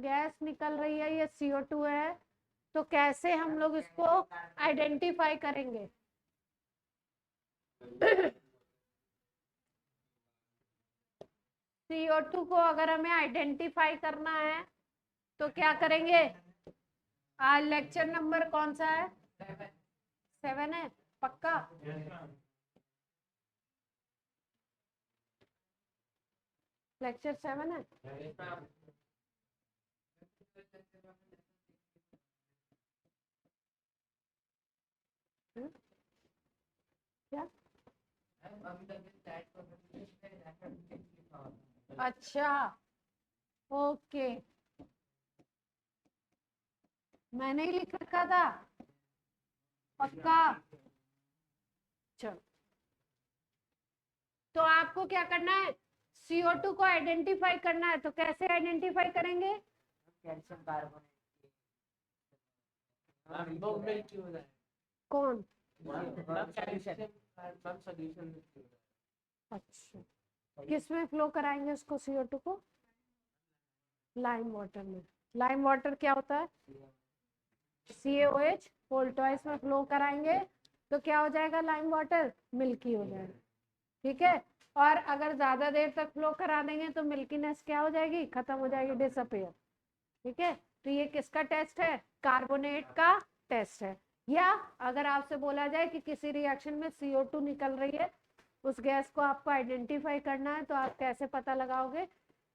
Gas निकल रही है, ये CO2 है, तो कैसे हम लोग इसको आइडेंटिफाई करेंगे? CO2 को अगर हमें आइडेंटिफाई करना है तो क्या करेंगे? आज लेक्चर नंबर कौन सा है? 7 है पक्का? लेक्चर 7 है। क्या? अच्छा, ओके, मैंने ही लिख रखा था पक्का। चलो, तो आपको क्या करना है? CO2 को आइडेंटिफाई करना है, तो कैसे आइडेंटिफाई करेंगे? कैल्शियम कार्बोनेट कौन? सॉल्यूशन। अच्छा, किसमें फ्लो कराएंगे उसको CO2 को? लाइम वाटर में। लाइम वाटर क्या होता है? CaOH, वोल्टॉइस में फ्लो कराएंगे तो क्या हो जाएगा? लाइम वाटर मिल्की हो जाएगा। ठीक है, और अगर ज्यादा देर तक फ्लो करा देंगे तो मिल्कीनेस क्या हो जाएगी? खत्म हो जाएगी, डिसअपियर। ठीक है, तो ये किसका टेस्ट है? कार्बोनेट का टेस्ट है। या अगर आपसे बोला जाए कि किसी रिएक्शन में CO2 निकल रही है, उस गैस को आपको आइडेंटिफाई करना है, तो आप कैसे पता लगाओगे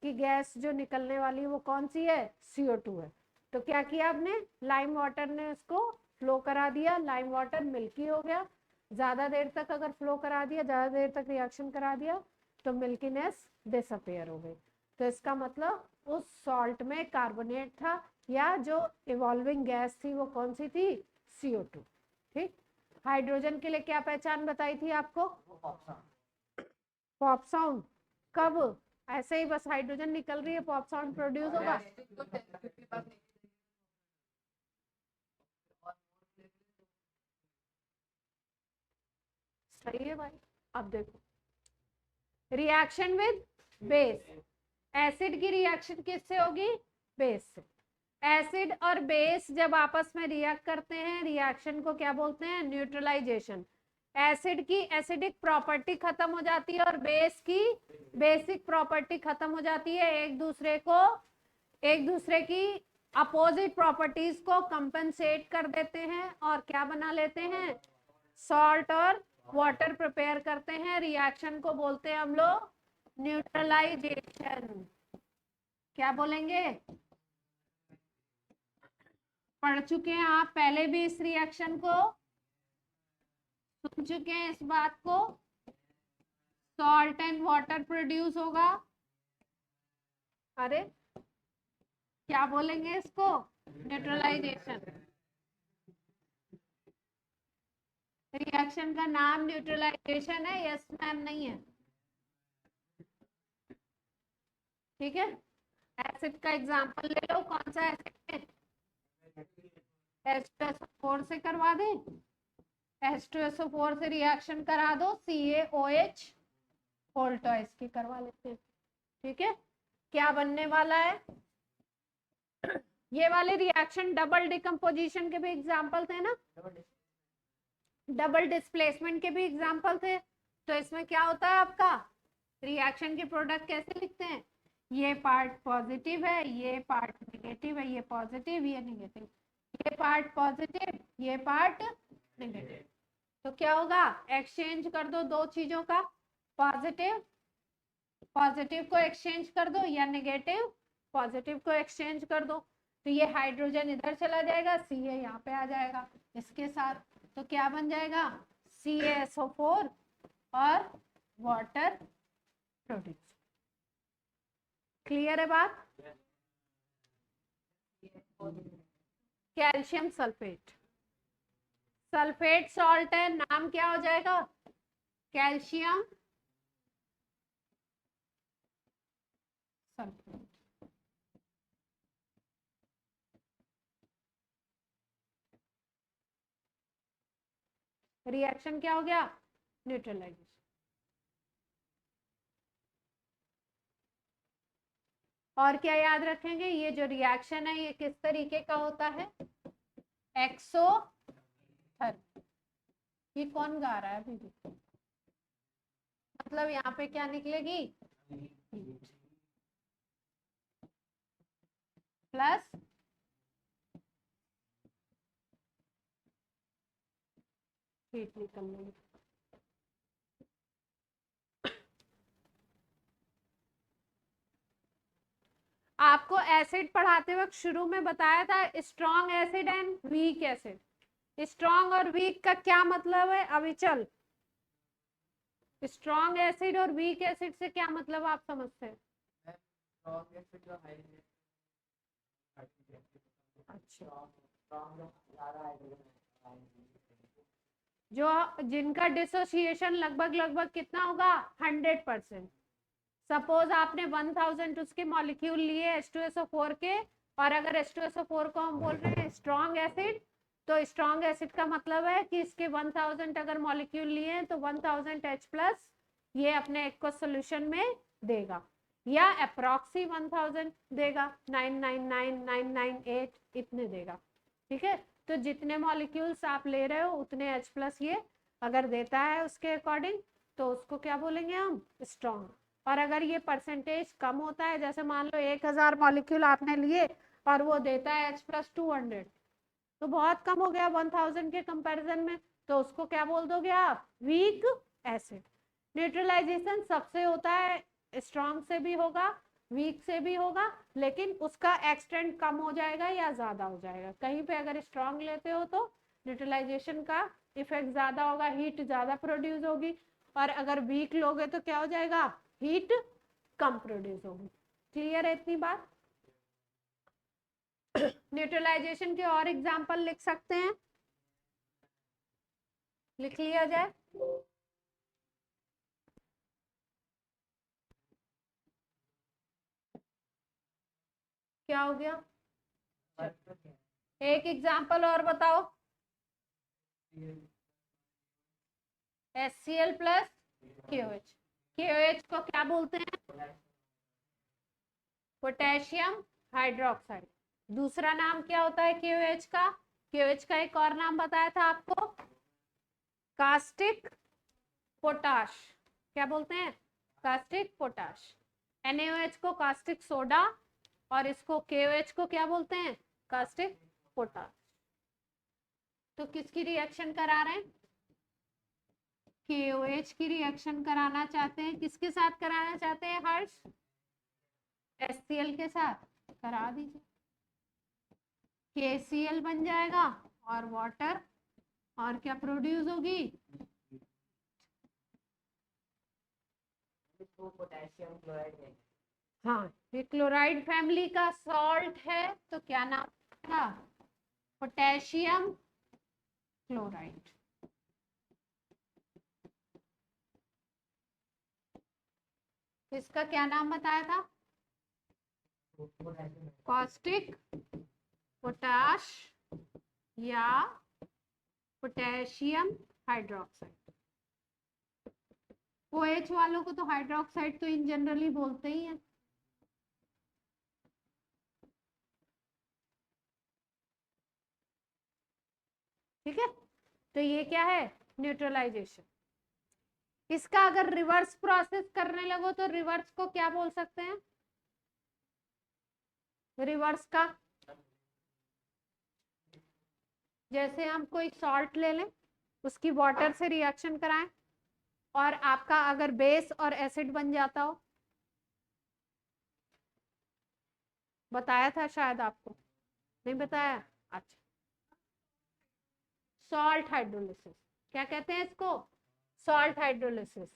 कि गैस जो निकलने वाली है वो कौन सी है? CO2 है। तो क्या किया आपने? लाइम वाटर ने उसको फ्लो करा दिया, लाइम वाटर मिल्की हो गया। ज्यादा देर तक अगर फ्लो करा दिया, ज्यादा देर तक रिएक्शन करा दिया, तो मिल्कीनेस डिसअपियर हो गई। तो इसका मतलब उस सॉल्ट में कार्बोनेट था, या जो इवॉल्विंग गैस थी वो कौन सी थी? CO2। ठीक, हाइड्रोजन के लिए क्या पहचान बताई थी आपको? Pop sound. कब? ऐसे ही बस हाइड्रोजन निकल रही है, पॉप साउंड प्रोड्यूस होगा? सही है भाई। अब देखो, रिएक्शन विद बेस, एसिड की रिएक्शन किससे होगी? बेस से। एसिड और बेस जब आपस में रिएक्ट करते हैं, रिएक्शन को क्या बोलते हैं? न्यूट्रलाइजेशन। एसिड की एसिडिक प्रॉपर्टी खत्म हो जाती है और बेस की बेसिक प्रॉपर्टी खत्म हो जाती है, एक दूसरे की अपोजिट प्रॉपर्टीज को कंपनसेट कर देते हैं और क्या बना लेते हैं? सॉल्ट और वाटर प्रिपेयर करते हैं। रिएक्शन को बोलते हैं हम लोग न्यूट्रलाइजेशन। क्या बोलेंगे? पढ़ चुके हैं आप पहले भी इस रिएक्शन को, सुन चुके हैं इस बात को। सॉल्ट एंड वाटर प्रोड्यूस होगा। अरे क्या बोलेंगे इसको? न्यूट्रलाइजेशन। रिएक्शन का नाम न्यूट्रलाइजेशन है, यस मैम नहीं है? ठीक है, एसिड का एग्जांपल ले लो, कौन सा एसिड है? H2SO4 से करवा दें, H2SO4 से रिएक्शन करा दो, CaOH वोल्टॉइस की करवा लेते हैं। ठीक है, क्या बनने वाला है? ये वाले रिएक्शन डबल डिकम्पोजिशन के भी एग्जाम्पल थे ना, डबल डिस्प्लेसमेंट के भी एग्जाम्पल थे। तो इसमें क्या होता है आपका? रिएक्शन के प्रोडक्ट कैसे लिखते हैं? ये पार्ट पॉजिटिव है, ये पार्ट नेगेटिव है, ये पॉजिटिव, ये नेगेटिव, ये पार्ट पॉजिटिव, ये पार्ट नेगेटिव। तो क्या होगा? एक्सचेंज कर दो दो चीजों का, पॉजिटिव पॉजिटिव को एक्सचेंज कर दो, या नेगेटिव पॉजिटिव को एक्सचेंज कर दो। तो ये हाइड्रोजन इधर चला जाएगा, Ca यहाँ पे आ जाएगा इसके साथ, तो क्या बन जाएगा? CaSO4 और वाटर प्रोड्यूस। क्लियर है बात? कैल्शियम सल्फेट, सल्फेट सॉल्ट है, नाम क्या हो जाएगा? Calcium sulphate. रिएक्शन क्या हो गया? न्यूट्रलाइजेशन। और क्या याद रखेंगे, ये जो रिएक्शन है ये किस तरीके का होता है, एक्सोथर्मिक। ये कौन गा रहा है अभी भी? मतलब यहाँ पे क्या निकलेगी, प्लस हीट निकलने। आपको एसिड पढ़ाते वक्त शुरू में बताया था strong acid and weak acid. Strong और वीक का क्या मतलब है अभी चल, स्ट्रॉन्ग एसिड और वीक एसिड से क्या मतलब आप समझते हैं? अच्छा, जो जिनका डिसोसिएशन लगभग कितना होगा, 100%। सपोज आपने 1000 उसके मॉलिक्यूल लिए H2SO4 के, और अगर H2SO4 को हम बोल रहे हैं स्ट्रॉन्ग एसिड, तो स्ट्रॉन्ग एसिड का मतलब है कि इसके 1000 अगर मॉलिक्यूल लिए तो 1000 H+ ये अपने एक को सोल्यूशन में देगा, या अप्रॉक्सी 1000 देगा, 999998 इतने देगा। ठीक है, तो जितने मॉलिक्यूल्स आप ले रहे हो उतने H+ ये अगर देता है उसके अकॉर्डिंग, तो उसको क्या बोलेंगे हम, स्ट्रॉन्ग। और अगर ये परसेंटेज कम होता है, जैसे मान लो 1000 मॉलिक्यूल आपने लिए और वो देता है H+ 200, तो बहुत कम हो गया 1000 के कंपैरिजन में, तो उसको क्या बोल दोगे आप, वीक एसिड। न्यूट्रलाइजेशन सबसे होता है, स्ट्रॉन्ग से भी होगा वीक से भी होगा, लेकिन उसका एक्सटेंट कम हो जाएगा या ज्यादा हो जाएगा। कहीं पे अगर स्ट्रॉन्ग लेते हो तो न्यूट्रलाइजेशन का इफेक्ट ज्यादा होगा, हीट ज्यादा प्रोड्यूस होगी, और अगर वीक लोगे तो क्या हो जाएगा, हीट कम प्रोड्यूस होगी। क्लियर है इतनी बात? न्यूट्रलाइजेशन के और एग्जांपल लिख सकते हैं, लिख लिया जाए। क्या हो गया, एक एग्जांपल और बताओ। HCl प्लस KOH, KOH को क्या बोलते हैं, पोटेशियम हाइड्रोक्साइड। दूसरा नाम क्या होता है KOH का, KOH का एक और नाम बताया था आपको, कास्टिक पोटाश। क्या बोलते हैं, कास्टिक पोटाश। NaOH को कास्टिक सोडा, और इसको KOH को क्या बोलते हैं, कास्टिक पोटाश। तो किसकी रिएक्शन करा रहे हैं, KOH की रिएक्शन कराना चाहते हैं, किसके साथ कराना चाहते हैं हर्ष, HCl के साथ करा दीजिए, KCl बन जाएगा और वाटर, और क्या प्रोड्यूस होगी, पोटेशियम क्लोराइड है। हाँ ये क्लोराइड फैमिली का सॉल्ट है, तो क्या नाम था, पोटेशियम क्लोराइड। इसका क्या नाम बताया था, कास्टिक पोटाश या पोटेशियम हाइड्रोक्साइड। OH वालों को तो हाइड्रोक्साइड तो इन जनरली बोलते ही हैं। ठीक है, तो ये क्या है, न्यूट्रलाइजेशन। इसका अगर रिवर्स प्रोसेस करने लगो तो रिवर्स को क्या बोल सकते हैं, रिवर्स का, जैसे हम कोई सॉल्ट ले लें, उसकी वाटर से रिएक्शन कराएं, और आपका अगर बेस और एसिड बन जाता हो, बताया था शायद आपको, नहीं बताया, अच्छा, सॉल्ट हाइड्रोलिसिस, क्या कहते हैं इसको, सॉल्ट हाइड्रोलिसिस।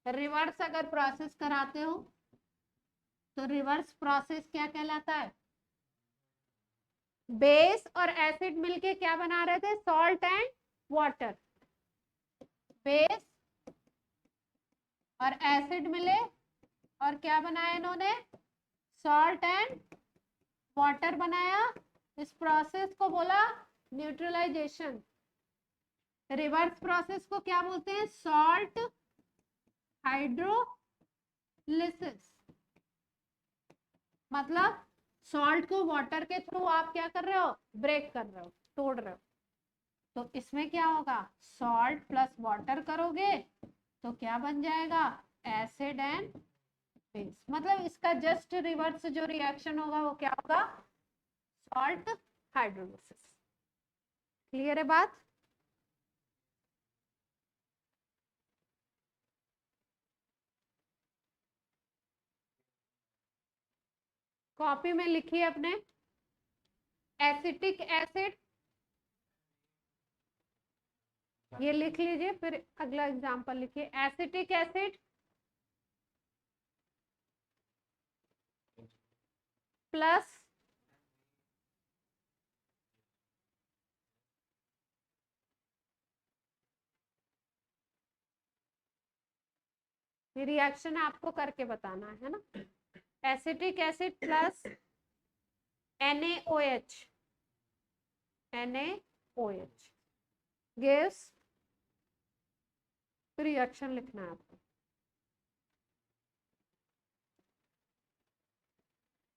रिवर्स अगर प्रोसेस कराते हो तो रिवर्स प्रोसेस क्या कहलाता है, बेस और एसिड मिलके क्या बना रहे थे, सॉल्ट एंड वाटर। बेस और एसिड मिले और क्या बनाया इन्होंने, सॉल्ट एंड वाटर बनाया। इस प्रोसेस को बोला न्यूट्रलाइजेशन। रिवर्स प्रोसेस को क्या बोलते हैं, सॉल्ट हाइड्रोलिसिस। मतलब सॉल्ट को वाटर के थ्रू आप क्या कर रहे हो, ब्रेक कर रहे हो, तोड़ रहे हो। तो इसमें क्या होगा, सॉल्ट प्लस वाटर करोगे तो क्या बन जाएगा, एसिड एंड बेस। मतलब इसका जस्ट रिवर्स जो रिएक्शन होगा वो क्या होगा, सॉल्ट हाइड्रोलिसिस। क्लियर है बात? कॉपी में लिखिए अपने, एसिटिक एसिड, ये लिख लीजिए, फिर अगला एग्जांपल लिखिए। एसिटिक एसिड प्लस रिएक्शन आपको करके बताना है ना। Acetic acid plus NaOH, NaOH gives, reaction लिखना है आपको।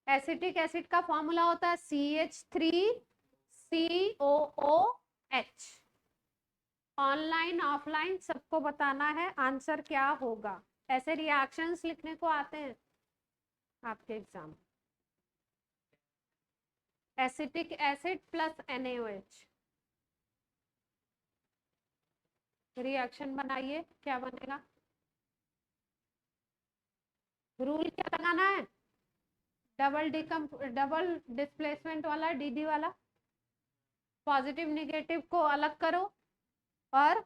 एसिटिक एसिड का फॉर्मूला होता है CH3COOH। ऑनलाइन ऑफलाइन सबको बताना है आंसर क्या होगा। ऐसे रिएक्शंस लिखने को आते हैं आपके exam. Acetic acid plus NaOH, reaction बनाइए, क्या बनेगा। रूल क्या लगाना है, डबल डिस्प्लेसमेंट वाला, DD वाला। पॉजिटिव निगेटिव को अलग करो और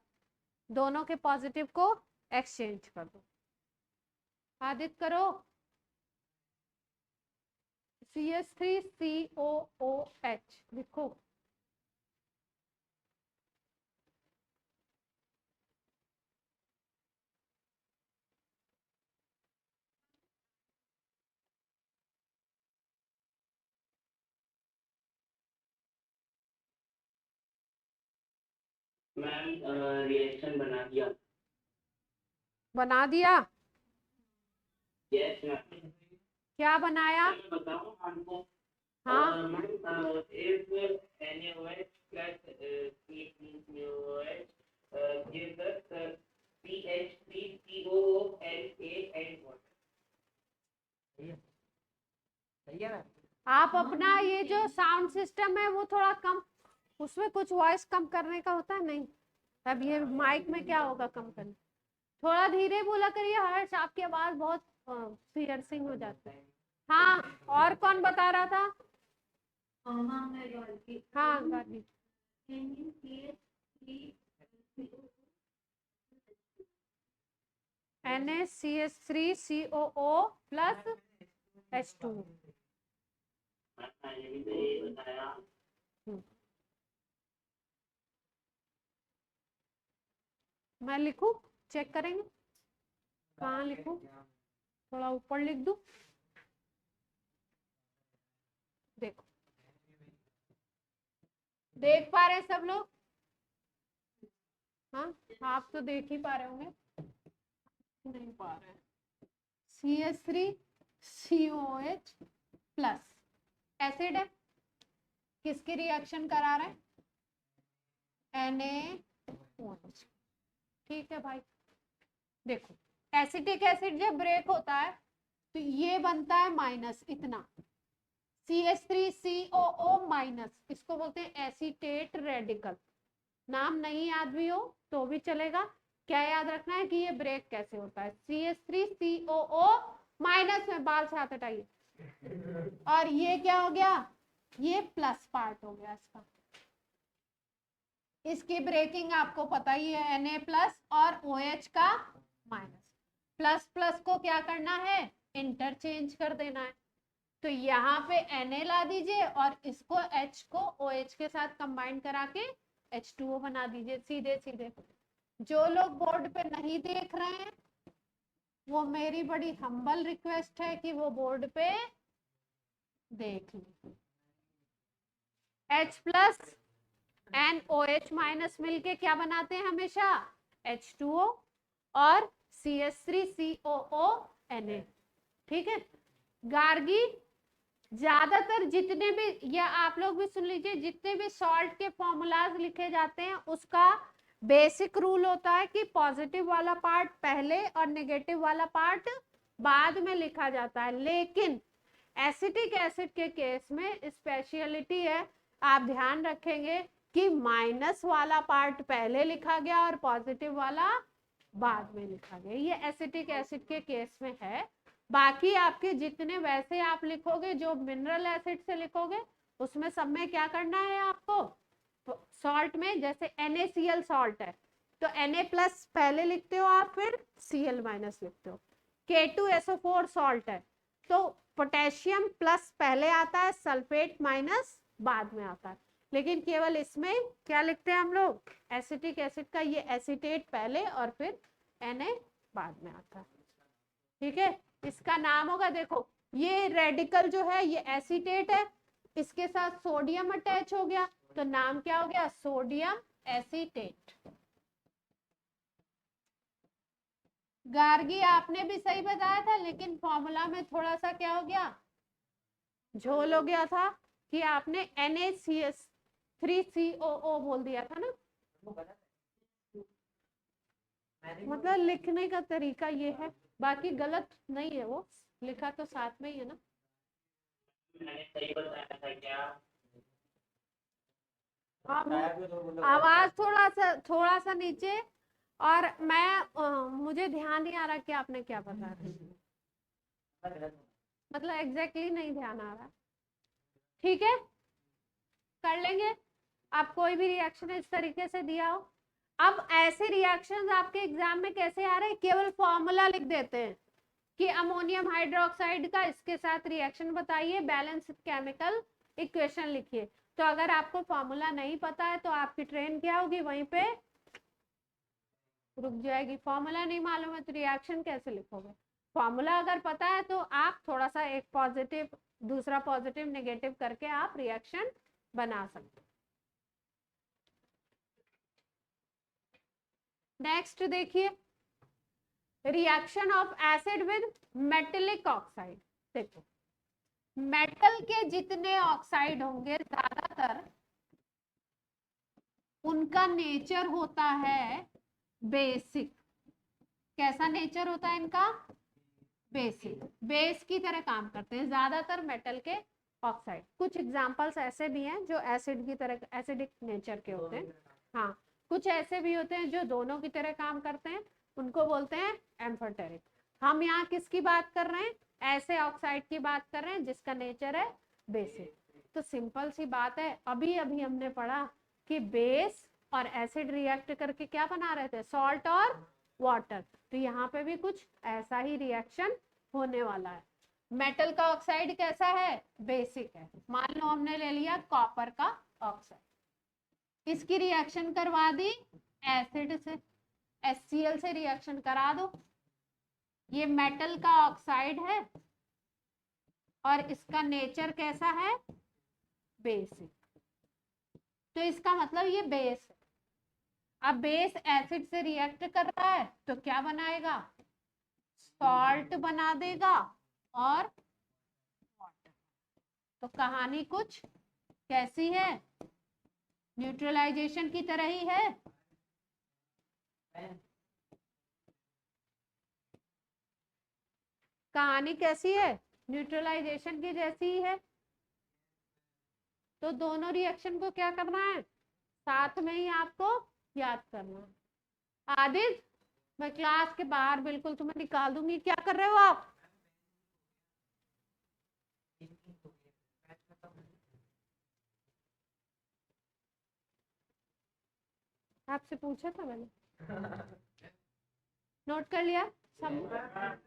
दोनों के पॉजिटिव को एक्सचेंज कर दो। आदित करो। CH3COOH लिखो। मैम रिएक्शन बना दिया। बना दिया? Yes ma'am. क्या बनाया? मैं बताऊं आपको। हाँ ma'am if NaOH plus CH3COOH gives us CH3COOLA and water। सही है ना? आप अपना ये जो साउंड सिस्टम है वो थोड़ा कम, उसमें कुछ वॉइस कम करने का होता है नहीं। अब ये माइक में क्या होगा कम करना, थोड़ा धीरे बोला करिए हर्ष, आपकी आवाज बहुत पियर्सिंग हो जाता है। हाँ और कौन बता रहा था? हाँ गाड़ी। NaCH3COO plus H2। मैंने भी तो ये बताया। मैं लिखूं, चेक करेंगे कहाँ लिखूं, थोड़ा ऊपर लिख दूं। देखो, देख पा रहे हैं सब लोग? हाँ आप तो देख ही पा रहे होंगे, नहीं पा रहे हैं। CH3COOH प्लस एसिड है, किसकी रिएक्शन करा रहे हैं, NaOH। ठीक है भाई, देखो एसिटिक एसिड जब ब्रेक होता है तो ये बनता है माइनस इतना, CH3COO माइनस, इसको बोलते हैं एसीटेट रेडिकल। नाम नहीं याद भी हो तो भी चलेगा, क्या याद रखना है कि ये ब्रेक कैसे होता है, CH3COO माइनस में बाल से हाथ हटाइए, और ये क्या हो गया, ये प्लस पार्ट हो गया इसका। इसकी ब्रेकिंग आपको पता ही है, Na प्लस और OH का माइनस। प्लस प्लस को क्या करना है, इंटरचेंज कर देना है। तो यहाँ पे Na ला दीजिए और इसको H को OH के साथ कंबाइन करा के H2O बना दीजिए, सीधे सीधे। जो लोग बोर्ड पे नहीं देख रहे हैं वो मेरी बड़ी हम्बल रिक्वेस्ट है कि वो बोर्ड पे देख लें। H plus and OH minus मिलके क्या बनाते हैं हमेशा, H2O और CH3COO Na। ठीक है, गार्गी ज्यादातर जितने भी, या आप लोग भी सुन लीजिए, जितने भी सॉल्ट के फॉर्मूलाज लिखे जाते हैं उसका बेसिक रूल होता है कि पॉजिटिव वाला पार्ट पहले और नेगेटिव वाला पार्ट बाद में लिखा जाता है। लेकिन एसिटिक एसिड के केस में स्पेशलिटी है, आप ध्यान रखेंगे कि माइनस वाला पार्ट पहले लिखा गया और पॉजिटिव वाला बाद में लिखा गया। ये एसिटिक एसिड के केस में है। बाकी आपके जितने वैसे आप लिखोगे, जो मिनरल एसिड से लिखोगे, उसमें सब में क्या करना है आपको, सॉल्ट में जैसे NaCl सॉल्ट है तो Na+ पहले लिखते हो आप, फिर Cl- लिखते हो। K2SO4 सॉल्ट है तो पोटेशियम प्लस पहले आता है, सल्फेट माइनस बाद में आता है। लेकिन केवल इसमें क्या लिखते हैं हम लोग, एसिटिक एसिड का ये एसीटेट पहले और फिर Na बाद में आता है। ठीक है, इसका नाम होगा, देखो ये रेडिकल जो है ये एसीटेट है, इसके साथ सोडियम अटैच हो गया तो नाम क्या हो गया, सोडियम एसीटेट। गार्गी आपने भी सही बताया था, लेकिन फॉर्मूला में थोड़ा सा क्या हो गया, झोल हो गया था कि आपने NaCl3COO बोल दिया था ना। मतलब लिखने का तरीका ये है, बाकी गलत नहीं है, वो लिखा तो साथ में ही है ना। मैंने सही बताया था क्या? आवाज थोड़ा सा नीचे, और मैं मुझे ध्यान नहीं आ रहा कि आपने क्या बताया, मतलब एग्जैक्टली नहीं ध्यान आ रहा। ठीक है, कर लेंगे। आप कोई भी रिएक्शन इस तरीके से दिया हो, अब ऐसे रिएक्शंस आपके एग्जाम में कैसे आ रहे हैं, केवल फॉर्मूला लिख देते हैं कि अमोनियम हाइड्रोक्साइड का इसके साथ रिएक्शन बताइए, बैलेंस केमिकल इक्वेशन लिखिए। तो अगर आपको फॉर्मूला नहीं पता है तो आपकी ट्रेन क्या होगी, वहीं पे रुक जाएगी। फॉर्मूला नहीं मालूम है तो रिएक्शन कैसे लिखोगे। फॉर्मूला अगर पता है तो आप थोड़ा सा एक पॉजिटिव दूसरा पॉजिटिव नेगेटिव करके आप रिएक्शन बना सकते। नेक्स्ट देखिए, reaction of acid with metallic oxide. देखो मेटल के जितने ऑक्साइड होंगे ज्यादातर उनका नेचर होता है बेसिक। कैसा नेचर होता है इनका, बेसिक, बेस की तरह काम करते हैं ज्यादातर मेटल के ऑक्साइड। कुछ एग्जांपल्स ऐसे भी हैं जो एसिड की तरह एसिडिक नेचर के होते हैं, हाँ कुछ ऐसे भी होते हैं जो दोनों की तरह काम करते हैं, उनको बोलते हैं एम्फोटेरिक। हम यहाँ किसकी बात कर रहे हैं, ऐसे ऑक्साइड की बात कर रहे हैं जिसका नेचर है बेसिक। तो सिंपल सी बात है, अभी अभी हमने पढ़ा कि बेस और एसिड रिएक्ट करके क्या बना रहे थे, सॉल्ट और वाटर। तो यहाँ पे भी कुछ ऐसा ही रिएक्शन होने वाला है। मेटल का ऑक्साइड कैसा है, बेसिक है। मान लो हमने ले लिया कॉपर का ऑक्साइड, इसकी रिएक्शन करवा दी एसिड से, HCl से रिएक्शन करा दो। ये मेटल का ऑक्साइड है और इसका नेचर कैसा है, बेसिक। तो इसका मतलब ये बेस है। अब बेस एसिड से रिएक्ट कर रहा है तो क्या बनाएगा, सॉल्ट बना देगा और वाटर। तो कहानी कुछ कैसी है, न्यूट्रलाइजेशन की तरह ही है। कहानी कैसी है, न्यूट्रलाइजेशन की जैसी ही है। तो दोनों रिएक्शन को क्या करना है, साथ में ही आपको याद करना है। आदित्य, मैं क्लास के बाहर बिल्कुल तुम्हें निकाल दूंगी, क्या कर रहे हो आप। आपसे पूछा था मैंने, नोट कर लिया सब।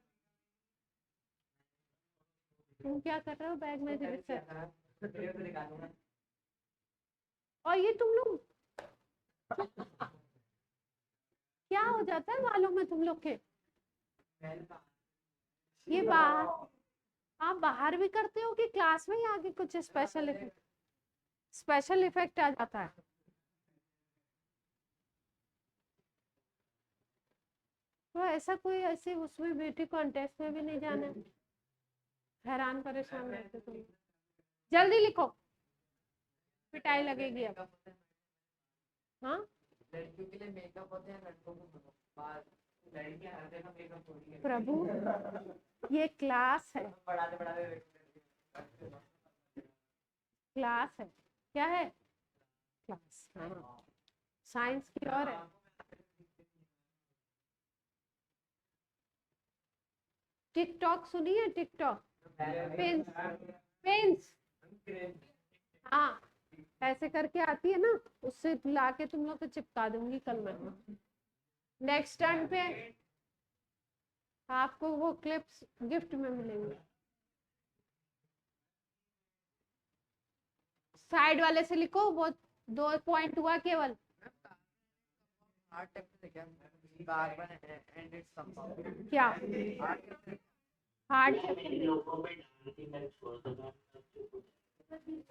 तुम क्या कर रहे हो बैग में से, और ये तुम लोग क्या हो जाता है मालूम है तुम लोग के, ये बाहर आप बाहर भी करते हो कि क्लास में ही आगे कुछ स्पेशल इफेक्ट आ जाता है। तो ऐसा कोई ऐसे उसमें ब्यूटी कॉन्टेस्ट में भी नहीं जाना है, हैरान परेशान रहते तुम। जल्दी लिखो, पिटाई लगेगी अब। हाँ लड़कियों के लिए मेकअप होते हैं, लड़कों को बाल, लड़कियां हर जगह मेकअप थोड़ी है। प्रभु ये क्लास है, बढ़ाते बढ़ाते क्लास है, क्या है क्लास, हाँ साइंस की और है। टिकटॉक सुनिए, टिकटॉक, पेंस, पेंस, हाँ ऐसे करके आती है ना, उससे लाके तुम लोग को चिपका दूंगी कल मैं। नेक्स्ट टर्न पे आपको वो क्लिप्स गिफ्ट में मिलेंगे। साइड वाले से लिखो, वो 2 पॉइंट हुआ केवल। क्या हार्ड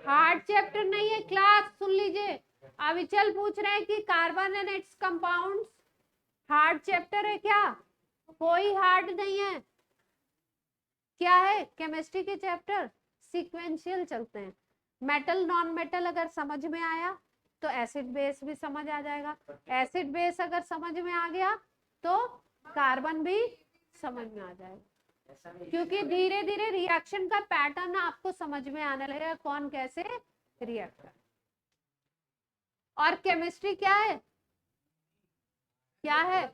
हार्ड चैप्टर नहीं है क्लास, सुन लीजिए। अविचल पूछ रहे हैं कि carbon and it's compounds hard chapter है क्या? कोई हार्ड नहीं है। क्या है? केमिस्ट्री के चैप्टर सीक्वेंशियल चलते हैं। मेटल नॉन मेटल अगर समझ में आया तो एसिड बेस भी समझ आ जाएगा, एसिड बेस अगर समझ में आ गया तो कार्बन भी समझ में आ जाएगा, क्योंकि धीरे धीरे रिएक्शन का पैटर्न आपको समझ में आने लगेगा, कौन कैसे रिएक्ट कर। और केमिस्ट्री क्या है? क्या है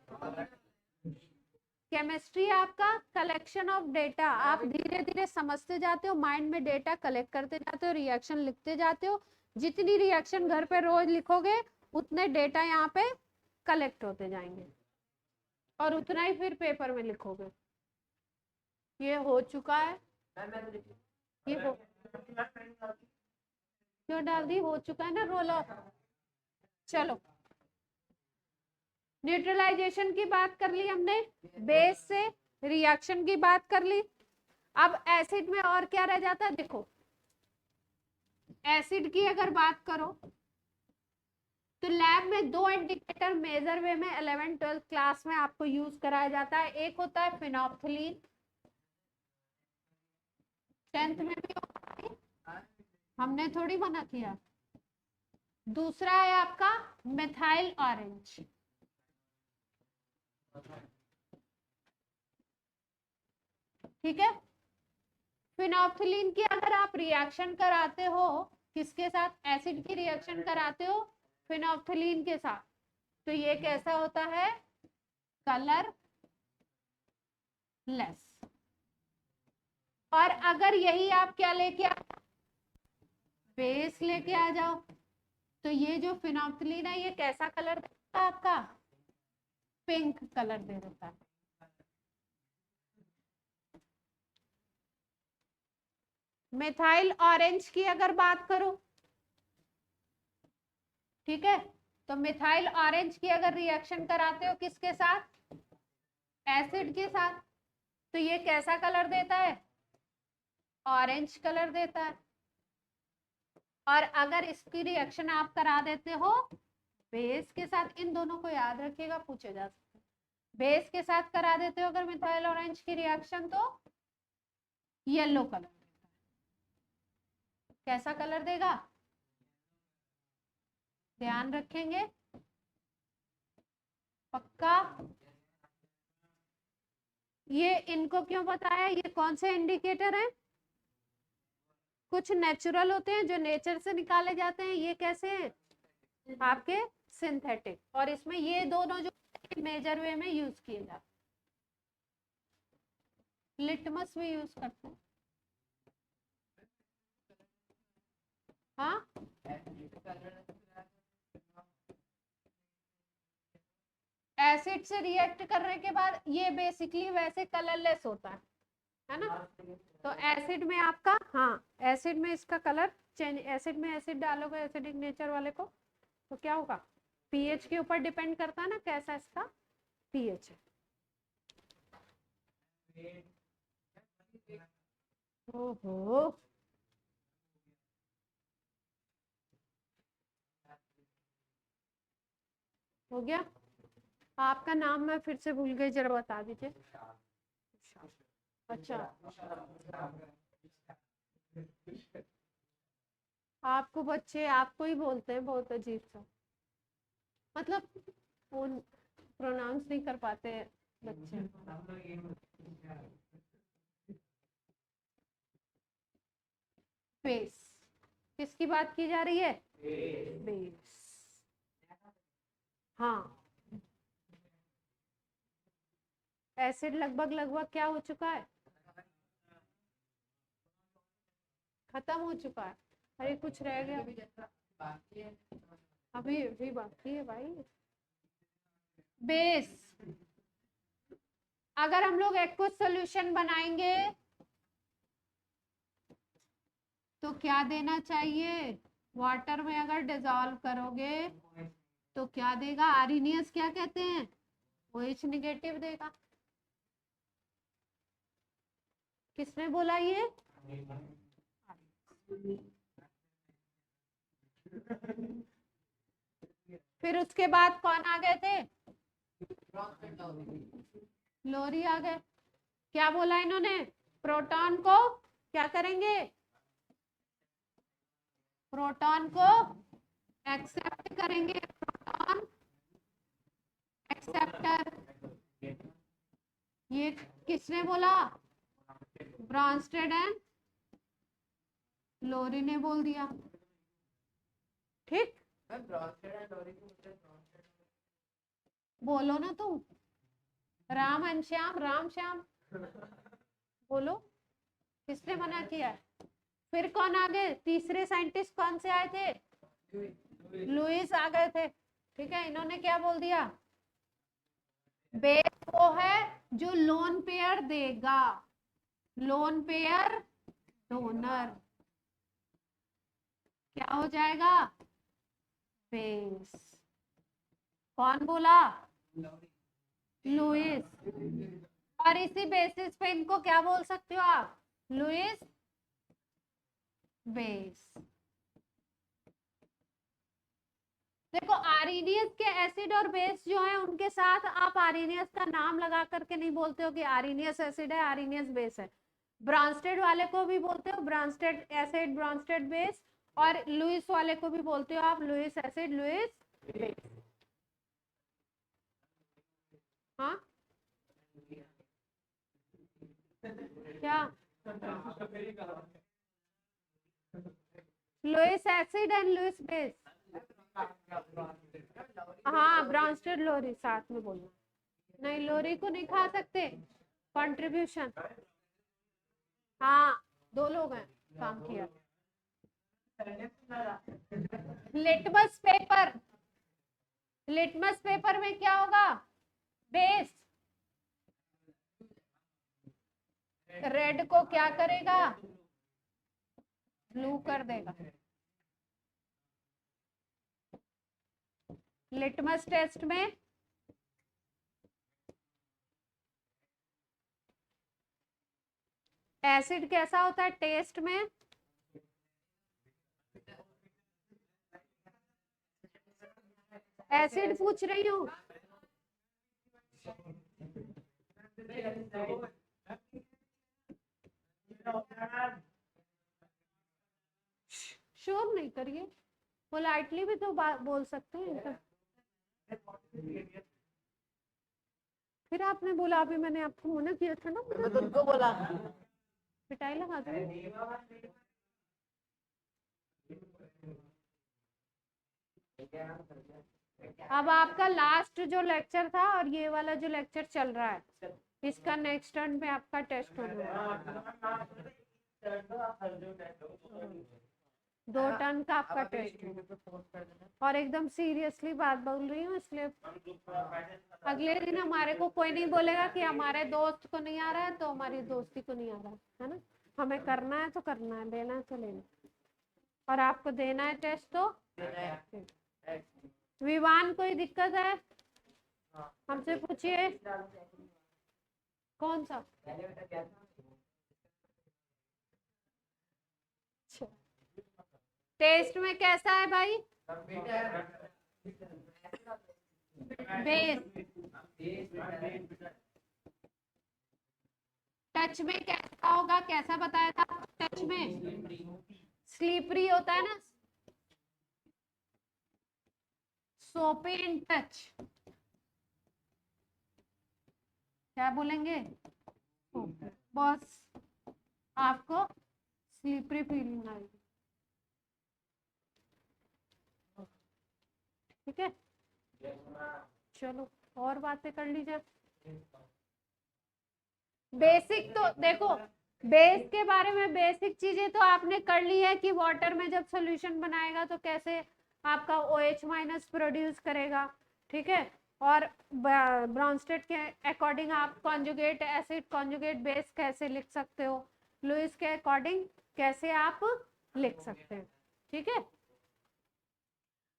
केमिस्ट्री? आपका कलेक्शन ऑफ डेटा, आप धीरे धीरे समझते जाते हो, माइंड में डेटा कलेक्ट करते जाते हो, रिएक्शन लिखते जाते हो। जितनी रिएक्शन घर पे रोज लिखोगे उतने डेटा यहाँ पे कलेक्ट होते जाएंगे और उतना ही फिर पेपर में लिखोगे। ये हो चुका है, ये हो क्यों डाल दी? हो चुका है ना रोल ऑफ। चलो न्यूट्रलाइजेशन की बात कर ली हमने, बेस से रिएक्शन की बात कर ली। अब एसिड में और क्या रह जाता है? देखो एसिड की अगर बात करो तो लैब में 2 इंडिकेटर मेजर वे में 11th-12th क्लास में आपको यूज कराया जाता है। एक होता है फिनोप्थिलीन, 10th में भी होता है, हमने थोड़ी मना किया। दूसरा है आपका मिथाइल ऑरेंज, ठीक है। फिनोप्थिलीन की अगर आप रिएक्शन कराते हो, किसके साथ? एसिड की रिएक्शन कराते हो फिनोप्थिलीन के साथ, तो ये कैसा होता है? Colour less. और अगर यही आप क्या लेके आ, बेस लेके आ जाओ, तो ये जो फिनोप्थिलीन है ये कैसा कलर देता है आपका? पिंक कलर दे देता है। मिथाइल ऑरेंज की अगर बात करो, ठीक है, तो मिथाइल ऑरेंज की अगर रिएक्शन कराते हो किसके साथ? एसिड के साथ, तो ये कैसा कलर देता है? ऑरेंज कलर देता है। और अगर इसकी रिएक्शन आप करा देते हो बेस के साथ, इन दोनों को याद रखिएगा, पूछे जा सकते हैं। बेस के साथ करा देते हो अगर मिथाइल ऑरेंज की रिएक्शन, तो येलो कलर देता है। कैसा कलर देगा? ध्यान रखेंगे पक्का। ये इनको क्यों बताया? ये कौन से इंडिकेटर है? कुछ नेचुरल होते हैं जो नेचर से निकाले जाते हैं, ये कैसे हैं? आपके सिंथेटिक। और इसमें ये दोनों जो मेजर वे में यूज किए जाते हैं। लिटमस भी यूज करते हैं। हाँ एसिड से रिएक्ट करने के बाद ये बेसिकली वैसे कलरलेस होता है ना? तो एसिड में आपका, हाँ एसिड में इसका कलर चेंज, एसिड में एसिड डालोगे एसिडिक नेचर वाले को तो क्या होगा? पीएच के ऊपर डिपेंड करता है ना कैसा इसका पीएच है। ओहो हो गया। आपका नाम मैं फिर से भूल गई, जरा बता दीजिए। अच्छा आपको बच्चे आपको ही बोलते हैं बहुत अजीब सा, मतलब वो प्रोनाउंस नहीं कर पाते हैं बच्चे। बेस, किसकी बात की जा रही है? बेस। हाँ, एसिड लगभग लगभग क्या हो चुका है? खत्म हो चुका है। अरे कुछ रह गया, अभी भी बाकी है भाई। बेस, अगर हम लोग एक्वस सॉल्यूशन बनाएंगे तो क्या देना चाहिए? वाटर में अगर डिसॉल्व करोगे तो क्या देगा? आर्नियस क्या कहते हैं? OH नेगेटिव देगा। किसने बोला ये? फिर उसके बाद कौन आ गए थे? लोरी आ गए। क्या बोला इन्होंने? प्रोटॉन को क्या करेंगे? प्रोटॉन को एक्सेप्ट करेंगे। Proton acceptor. ये किसने बोला? ब्रॉन्स्टेड एंड लोरी ने बोल दिया। ठीक, बोलो ना तुम। राम एंड श्याम, राम श्याम बोलो, किसने मना किया है? फिर कौन आ गए? तीसरे साइंटिस्ट कौन से आए थे? लुइस आ गए थे। ठीक है, इन्होंने क्या बोल दिया? बेस वो है जो लोन पेयर देगा, लोन पेयर डोनर क्या हो जाएगा? बेस। कौन बोला? लुइस। और इसी बेसिस पे इनको क्या बोल सकते हो आप? Lewis base. देखो, आर्नियस के एसिड और बेस जो है उनके साथ आप आर्नियस का नाम लगा करके नहीं बोलते हो कि आर्नियस एसिड है, आर्नियस बेस है। ब्रॉन्स्टेड वाले को भी बोलते हो ब्रॉन्स्टेड एसिड, ब्रॉन्स्टेड बेस, और लुइस वाले को भी बोलते हो आप लुइस एसिड, लुइस बेस। हाँ, क्या? Lewis acid and Lewis base. हाँ, ब्रॉन्स्टेड लोरी साथ में बोलना। नहीं, लोरी को नहीं खा सकते, कंट्रीब्यूशन। हाँ, 2 लोग हैं काम किया। लिटमस पेपर, लिटमस पेपर में क्या होगा? बेस रेड को क्या करेगा? ब्लू कर देगा। लिटमस टेस्ट में एसिड कैसा होता है टेस्ट में? एसिड पूछ रही हूँ। शोर नहीं करिए, पोलाइटली भी तो बोल सकते हैं। फिर आपने बोला, अभी मैंने आपको मना किया था ना, मैं तुमको बोला। पिटाई लगा दो। अब आपका लास्ट जो लेक्चर था और ये वाला जो लेक्चर चल रहा है, इसका नेक्स्ट टर्न पे आपका टेस्ट होने वाला है। 2 टर्न का आपका टेस्ट होगा। और एकदम सीरियसली बात बोल रही हूँ, इसलिए अगले दिन हमारे को कोई नहीं बोलेगा कि हमारे दोस्त को नहीं आ रहा है तो हमारी दोस्ती को नहीं आ रहा है ना। हमें करना है तो करना है, लेना है तो लेना, और आपको देना है टेस्ट तो। विवान, कोई दिक्कत है? हमसे पूछिए। कौन सा? टेस्ट में कैसा है भाई? बेस। टच में कैसा होगा? कैसा बताया था? टच में स्लीपरी होता है ना, सोपी इन टच, क्या बोलेंगे, बस आपको स्लीपरी फीलिंग आएगी। ठीक है, चलो और बातें कर लीजिए। बेसिक तो देखो, बेस के बारे में बेसिक चीजें तो आपने कर ली है कि वाटर में जब सॉल्यूशन बनाएगा तो कैसे आपका OH माइनस प्रोड्यूस करेगा। ठीक है, और ब्राउनस्टेड के अकॉर्डिंग आप कॉन्जुगेट एसिड कॉन्जुगेट बेस कैसे लिख सकते हो, लुईस के अकॉर्डिंग कैसे आप लिख सकते हैं। ठीक है,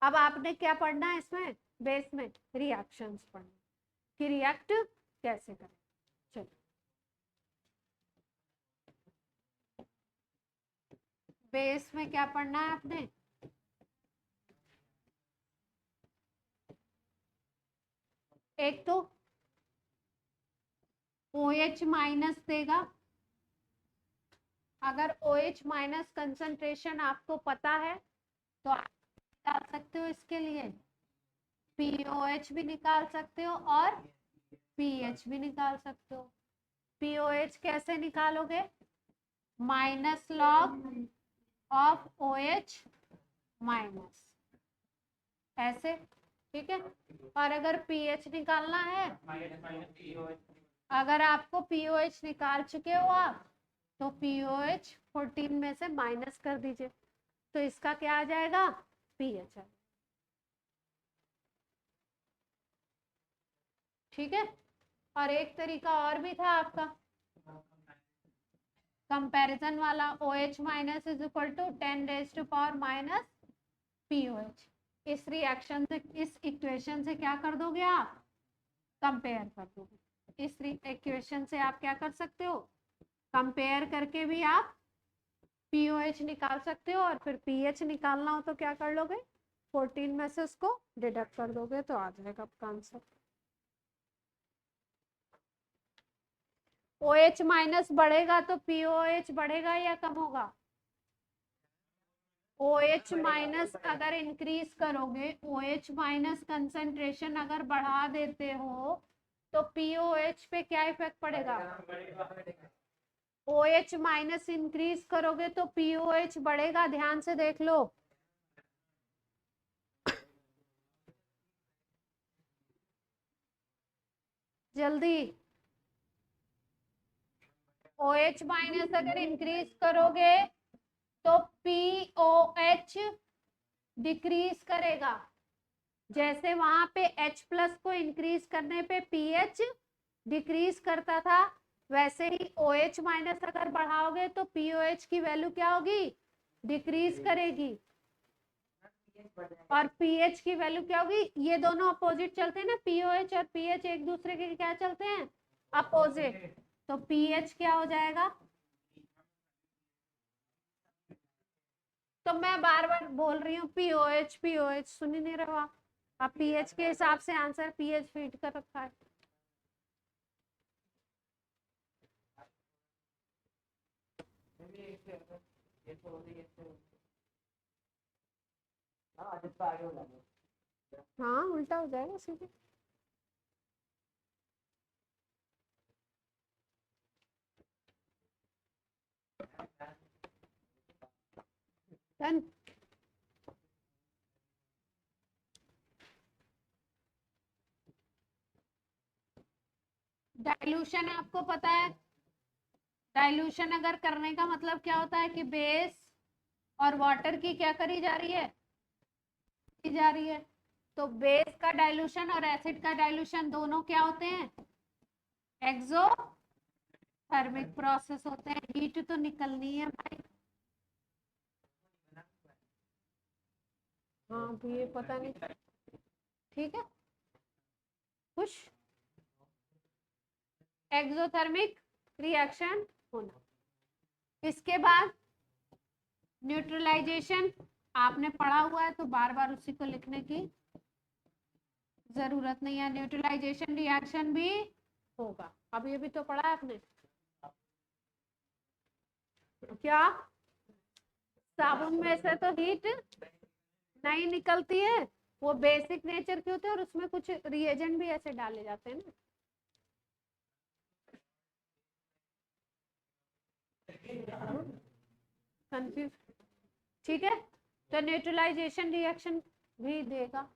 अब आपने क्या पढ़ना है इसमें, बेस में रिएक्शंस पढ़ना कि रिएक्ट कैसे करें। चलो, बेस में क्या पढ़ना है आपने, एक तो OH माइनस देगा, अगर OH माइनस कंसंट्रेशन आपको पता है तो आप निकाल सकते हो, इसके लिए POH भी निकाल सकते हो और pH भी निकाल सकते हो। POH कैसे निकालोगे, minus log of OH minus, ऐसे। ठीक है, और अगर pH निकालना है, अगर आपको POH निकाल चुके हो आप तो POH 14 में से माइनस कर दीजिए, तो इसका क्या आ जाएगा, pH। ठीक है, और एक तरीका और भी था आपका कंपैरिजन वाला, OH minus is equal to 10 raise to power minus POH। इस रिएक्शन से, इस इक्वेशन से क्या कर दोगे आप, कंपेयर कर दोगे। इस इक्वेशन से आप क्या कर सकते हो, कंपेयर करके भी आप POH निकाल सकते हो, और फिर pH निकालना हो तो क्या कर लोगे, 14 में से उसको डिडक्ट कर दोगे तो आ जाएगा आपका आंसर। OH माइनस बढ़ेगा तो POH बढ़ेगा या कम होगा, OH माइनस अगर इंक्रीज करोगे, OH माइनस कंसंट्रेशन अगर बढ़ा देते हो तो POH पे क्या इफेक्ट पड़ेगा, OH माइनस इंक्रीज करोगे तो POH बढ़ेगा, ध्यान से देख लो। जल्दी, OH माइनस अगर इंक्रीज करोगे तो POH डिक्रीज करेगा, जैसे वहां पे H प्लस को इंक्रीज करने पे pH डिक्रीज करता था, वैसे ही OH माइनस अगर बढ़ाओगे तो POH की वैल्यू क्या होगी, डिक्रीज करेगी, और pH की वैल्यू क्या होगी, ये दोनों अपोजिट चलते हैं ना, POH और pH एक दूसरे के क्या चलते हैं, अपोजिट, तो pH क्या हो जाएगा। तो मैं बार बार बोल रही हूँ POH POH, सुन ही नहीं रहा आप pH के हिसाब से आंसर pH फीड कर रखा है। हाँ, उल्टा हो जाएगा सीधे। डन, डाइल्यूशन आपको पता है, डाइल्यूशन अगर करने का मतलब क्या होता है कि बेस और वाटर की क्या करी जा रही है, की जा रही है, तो बेस का डाइल्यूशन और एसिड का डाइल्यूशन दोनों क्या होते हैं, एक्सोथर्मिक प्रोसेस होते हैं, हीट तो निकलनी है भाई। हाँ तो ये पता नहीं, ठीक है, खुश, एक्सोथर्मिक रिएक्शन होना। इसके बाद न्यूट्रलाइजेशन आपने पढ़ा हुआ है तो बार बार उसी को लिखने की जरूरत नहीं है, न्यूट्रलाइजेशन रिएक्शन भी होगा, अब ये भी तो पढ़ा है आपने। क्या साबुन में से तो हीट नहीं निकलती है, वो बेसिक नेचर के होते हैं और उसमें कुछ रिएजेंट भी ऐसे डाले जाते हैं ना। कंफ्यूज, ठीक है। तो न्यूट्रलाइजेशन रिएक्शन भी देगा।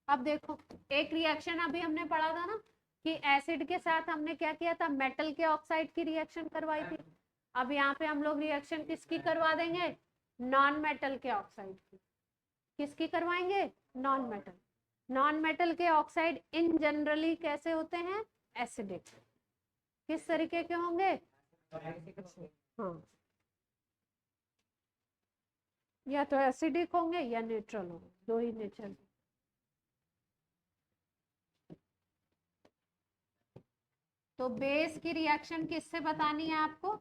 अब देखो एक रिएक्शन अभी हमने पढ़ा था ना कि एसिड के साथ हमने क्या किया था, मेटल के ऑक्साइड की रिएक्शन करवाई थी। अब यहाँ पे हम लोग रिएक्शन किसकी करवा देंगे, नॉन मेटल के ऑक्साइड की। किसकी करवाएंगे, नॉन मेटल। नॉन मेटल के ऑक्साइड इन जनरली कैसे होते हैं, एसिडिक। किस तरीके के होंगे, हाँ, या तो एसिडिक होंगे या न्यूट्रल होंगे, दो ही नेचर। तो बेस की रिएक्शन किससे बतानी है आपको,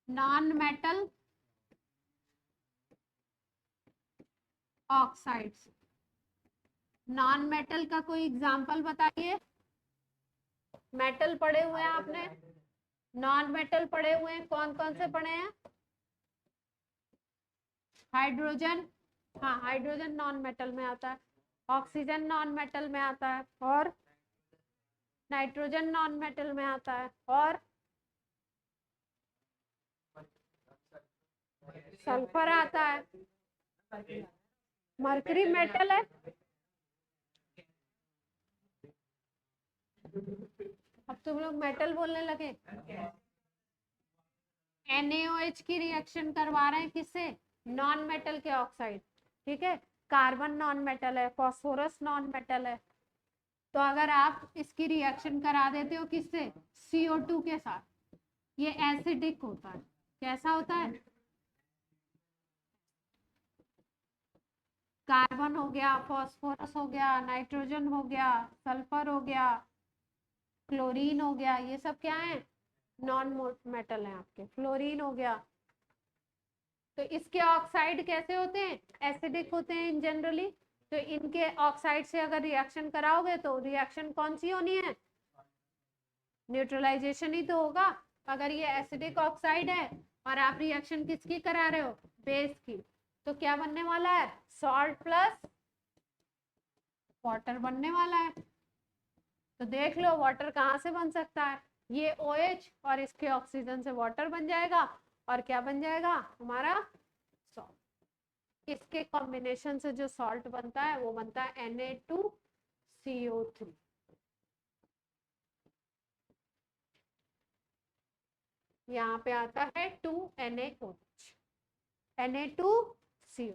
non metal oxides. Non metal का कोई एग्जांपल बताइए। मेटल पढ़े हुए हैं आपने, नॉन मेटल पढ़े हुए हैं, कौन कौन से पढ़े हैं, हाइड्रोजन, हाँ हाइड्रोजन नॉन मेटल में आता है, ऑक्सीजन नॉन मेटल में आता है, और नाइट्रोजन नॉन मेटल में आता है, और सल्फर आता है, मरकरी मेटल है। अब तुम लोग मेटल बोलने लगे। NaOH की रिएक्शन करवा रहे हैं किससे, नॉन मेटल के ऑक्साइड, ठीक है। कार्बन नॉन मेटल है, फास्फोरस नॉन मेटल है। तो अगर आप इसकी रिएक्शन करा देते हो किससे, CO2 के साथ, ये एसिडिक होता है। कैसा होता है, कार्बन हो गया, फास्फोरस हो गया, नाइट्रोजन हो गया, सल्फर हो गया, क्लोरीन हो गया, ये सब क्या है, नॉन मेटल है आपके। फ्लोरीन हो गया। तो इसके ऑक्साइड कैसे होते हैं, एसिडिक होते हैं इन जनरली। तो इनके ऑक्साइड से अगर रिएक्शन कराओगे तो रिएक्शन कौन सी होनी है, न्यूट्रलाइजेशन ही तो होगा। अगर ये एसिडिक ऑक्साइड है और आप रिएक्शन किसकी करा रहे हो, बेस की, तो क्या बनने वाला है, सॉल्ट प्लस वाटर बनने वाला है। तो देख लो वाटर कहाँ से बन सकता है, ये OH और इसके ऑक्सीजन से वाटर बन जाएगा, और क्या बन जाएगा हमारा सॉल्ट। इसके कॉम्बिनेशन से जो सॉल्ट बनता है वो बनता है Na2CO3। यहाँ पे आता है 2NaOH, Na2CO3।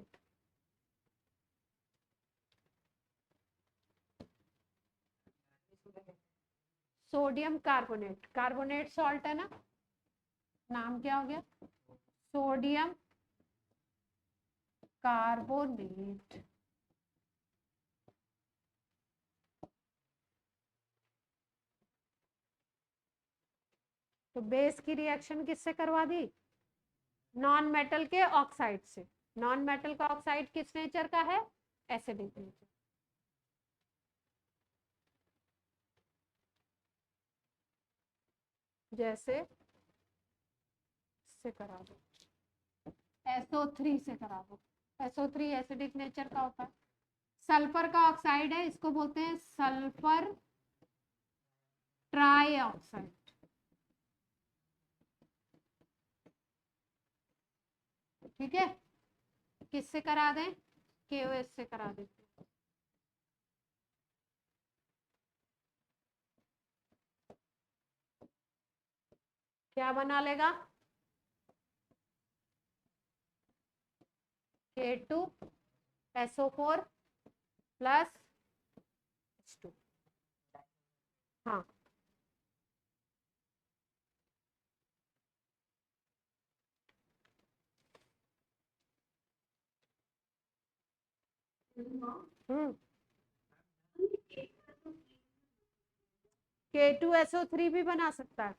Sodium carbonate, carbonate salt है ना, नाम क्या हो गया, सोडियम कार्बोनेट। तो बेस की रिएक्शन किससे करवा दी, नॉन मेटल के ऑक्साइड से। नॉन मेटल का ऑक्साइड किस नेचर का है, एसिडिक नेचर। जैसे से करा दो, SO3 से करा दो। SO3 एसिडिक नेचर का होता है। सल्फर का ऑक्साइड है, इसको बोलते हैं सल्फर ट्राई ऑक्साइड। ठीक है, किससे करा दें, KOH से करा देते हैं। क्या बना लेगा, K2SO4 प्लस H2। हाँ, K2SO3 भी बना सकता है।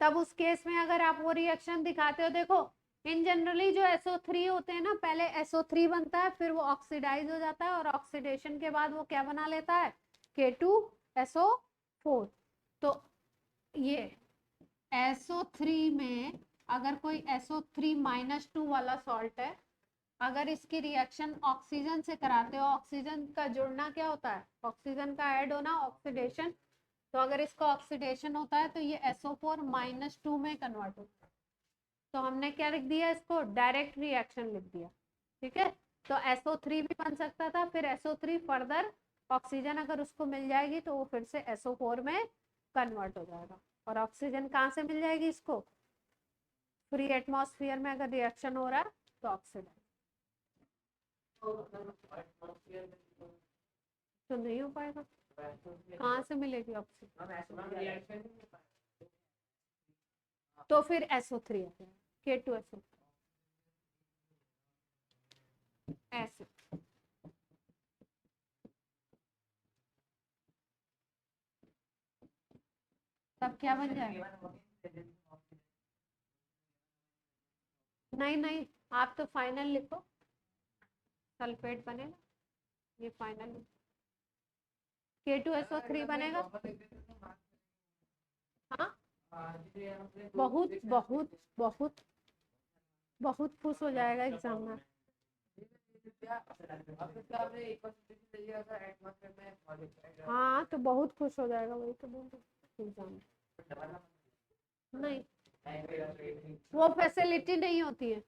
तब उस केस में अगर आप वो रिएक्शन दिखाते हो, देखो इन जनरली जो SO3 होते हैं ना, पहले SO3 बनता है, फिर वो ऑक्सीडाइज हो जाता है, और ऑक्सीडेशन के बाद वो क्या बना लेता है, K2SO4। तो ये SO3 में अगर कोई SO3 -2 वाला सॉल्ट है अगर इसकी रिएक्शन ऑक्सीजन से कराते हो, ऑक्सीजन का जुड़ना क्या होता है, ऑक्सीजन का ऐड होना, ऑक्सीडेशन। तो अगर इसका ऑक्सीडेशन होता है तो ये SO4 - 2 में कन्वर्ट होता है। तो हमने क्या लिख दिया, इसको डायरेक्ट रिएक्शन लिख दिया। ठीक है, तो SO3 भी बन सकता था, फिर SO3 फर्दर ऑक्सीजन अगर उसको मिल जाएगी तो वो फिर से SO4 में कन्वर्ट हो जाएगा। और ऑक्सीजन कहाँ से मिल जाएगी इसको, फ्री एटमॉस्फेयर में अगर रिएक्शन हो रहा है तो ऑक्सीजन तो नहीं हो पाएगा। कहाँ से मिलेगी ऑक्सीजन, तो फिर SO3 आता है, K2SO3 ऐसे। तब क्या बन जाएगा, नहीं नहीं, आप तो फाइनल लिखो, सल्फेट बनेगा, ये फाइनल K2SO3 बनेगा। हाँ, बहुत बहुत बहुत बहुत खुश हो जाएगा एग्जाम में। हाँ तो बहुत खुश हो जाएगा, वही तो बोल रही एग्जाम में। नहीं, वो फैसिलिटी नहीं होती है।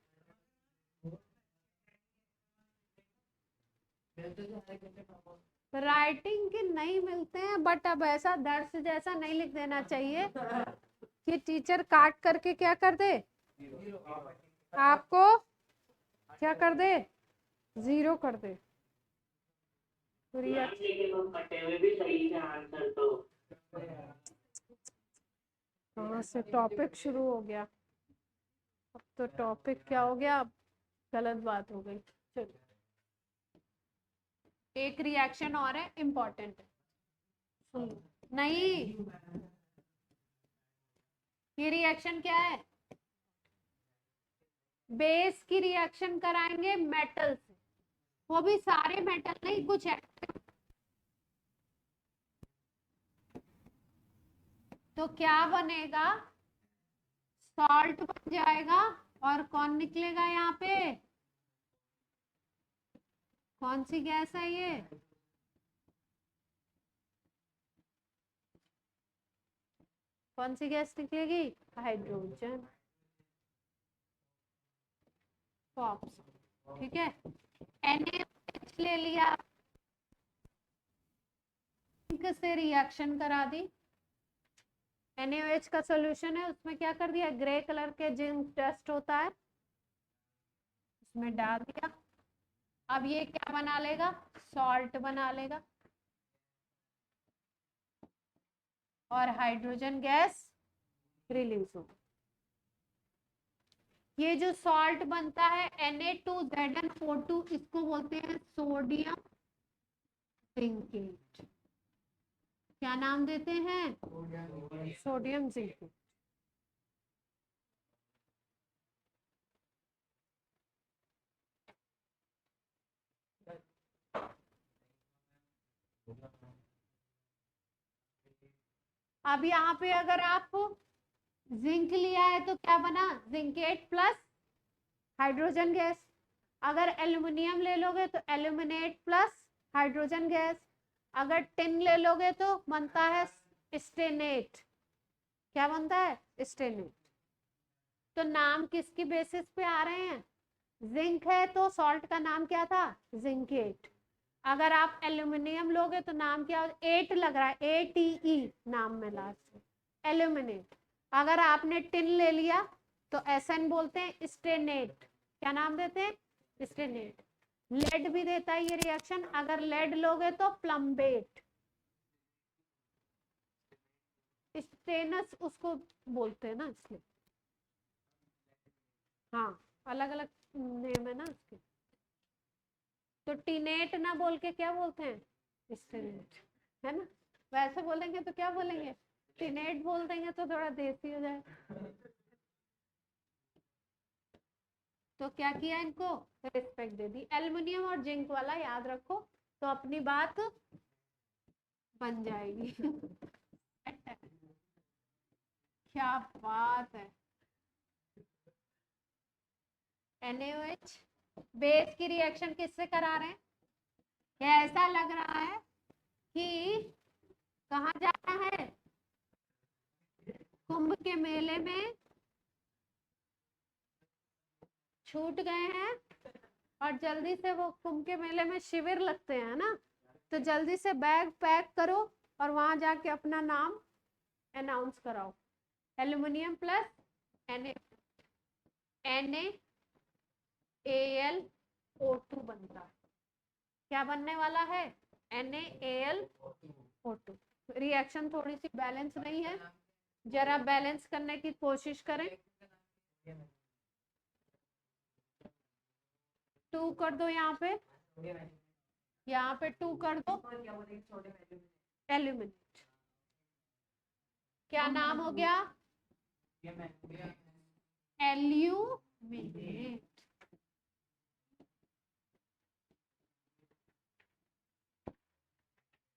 राइटिंग के नहीं मिलते हैं, बट अब ऐसा दर्श जैसा नहीं लिख देना चाहिए कि टीचर काट करके क्या कर दे, आपको क्या कर दे, 0 कर दे। लेकिन वो कटे हुए भी सही है आंसर तो। कहाँ से टॉपिक शुरू हो गया, अब तो टॉपिक क्या हो गया, अब गलत बात हो गई। चलो, एक रिएक्शन और है, इम्पोर्टेंट है, सुन लो। नहीं, ये रिएक्शन क्या है, बेस की रिएक्शन कराएंगे मेटल से, वो भी सारे मेटल नहीं, कुछ एक्टिव। तो क्या बनेगा, सॉल्ट बन जाएगा, और कौन निकलेगा यहाँ पे, कौन सी गैस है ये, कौन सी गैस निकलेगी, हाइड्रोजन फॉस्फेट। ठीक है, NaOH ले लिया, जिंक से रिएक्शन करा दी, NaOH का सॉल्यूशन है, उसमें क्या कर दिया, ग्रे कलर के जिंक डस्ट होता है, उसमें डाल दिया। अब ये क्या बना लेगा, सॉल्ट बना लेगा, और हाइड्रोजन गैस रिलीज होगी। ये जो सॉल्ट बनता है Na2ZnO2, इसको बोलते हैं सोडियम जिंकेट। क्या नाम देते हैं, सोडियम जिंकेट। अब यहाँ पे अगर आप जिंक लिया है तो क्या बना, जिंकेट प्लस हाइड्रोजन गैस। अगर एल्युमिनियम ले लोगे तो एल्यूमिनेट प्लस हाइड्रोजन गैस। अगर टिन ले लोगे तो बनता है स्टेनेट। क्या बनता है, स्टेनेट। तो नाम किसकी बेसिस पे आ रहे हैं, जिंक है तो सॉल्ट का नाम क्या था, जिंकेट। अगर आप एल्यूमिनियम लोगे तो नाम क्या, 8 लग रहा है, ATE नाम में लास्ट, एल्यूमिनेट। अगर आपने टिन ले लिया तो SN बोलते हैं स्टेनेट। क्या नाम देते हैं, स्टेनेट। लेड भी देता है ये रिएक्शन, अगर लेड लोगे तो प्लम्बेट। स्टेनस उसको बोलते हैं ना, इसलिए। हाँ, अलग अलग नेम है ना उसके। तो टीनेट ना बोल के क्या बोलते हैं, स्टेनेट, है ना। वैसे बोलेंगे तो क्या बोलेंगे, टीनेट बोल देंगे तो थोड़ा देसी हो जाए। तो क्या किया, इनको रिस्पेक्ट दे दी। एल्युमिनियम और जिंक वाला याद रखो तो अपनी बात बन जाएगी। क्या बात है, NaOH बेस की रिएक्शन किससे करा रहे हैं? या ऐसा लग रहा है कि कहाँ जाना है, कुंभ के मेले में छूट गए हैं और जल्दी से, वो कुंभ के मेले में शिविर लगते हैं ना, तो जल्दी से बैग पैक करो और वहां जाके अपना नाम अनाउंस कराओ। एल्यूमिनियम प्लस NaAlO2 बनता है। क्या बनने वाला है? NaAlO2। रिएक्शन थोड़ी सी बैलेंस नहीं है, जरा बैलेंस करने की कोशिश करें। 2 कर दो यहाँ पे 2 कर दो। एल्यूमिनेट, क्या नाम हो गया? एल्यूमिनेट।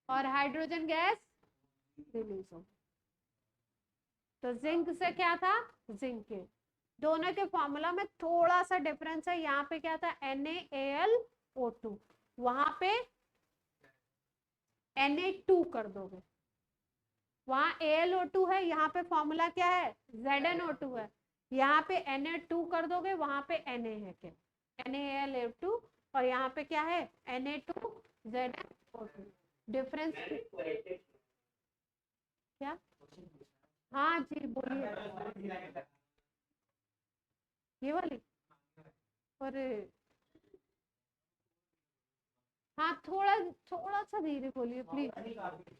और हाइड्रोजन गैस रिलीज हो। तो जिंक से क्या था? जिंक के दोनों के फॉर्मूला में थोड़ा सा डिफरेंस है। यहाँ पे क्या था? NaAlO2, वहां पे Na2 कर दोगे। वहां AlO2 है, यहाँ पे फॉर्मूला क्या है? ZnO2 है। यहाँ पे Na2 कर दोगे, वहां पे Na है क्या? NaAlO2, और यहाँ पे क्या है? Na2ZnO2। डिफरेंस क्या? हाँ जी बोलिए। ये वाली? अरे हाँ, थोड़ा थोड़ा सा धीरे बोलिए प्लीज,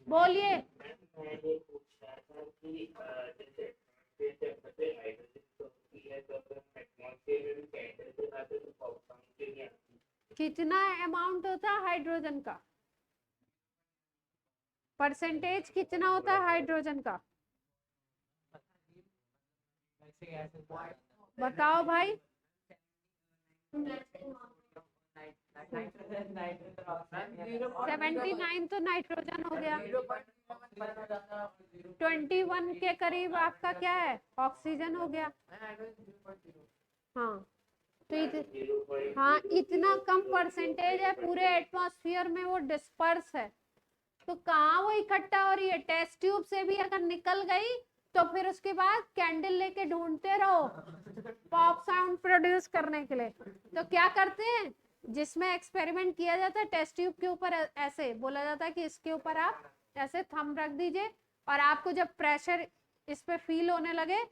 बोलिए। मैंने पूछा था कि जैसे हाइड्रोजन होती है तो अगर एटमॉस्फेयर में भी कैंडल से आते तो पॉपकॉर्न के लिए आती है। कितना अमाउंट होता है हाइड्रोजन का? परसेंटेज कितना होता है हाइड्रोजन का? बताओ भाई। 79 तो नाइट्रोजन हो गया। 21 के करीब आपका क्या है? ऑक्सीजन हो गया। हाँ तो हाँ, इतना कम परसेंटेज है पूरे एटमॉस्फेयर में, वो डिस्पर्स है। तो कहाँ वो इकट्ठा हो रही है? टेस्ट ट्यूब से भी अगर निकल गई तो फिर उसके बाद कैंडल लेके ढूंढते रहो पॉप साउंड प्रोड्यूस करने के लिए। तो क्या करते हैं, जिसमें एक्सपेरिमेंट किया जाता है, टेस्ट ट्यूब के ऊपर ऐसे बोला जाता है कि इसके ऊपर आप ऐसे थंब रख दीजिए, और आपको जब प्रेशर इस पे फील होने लगे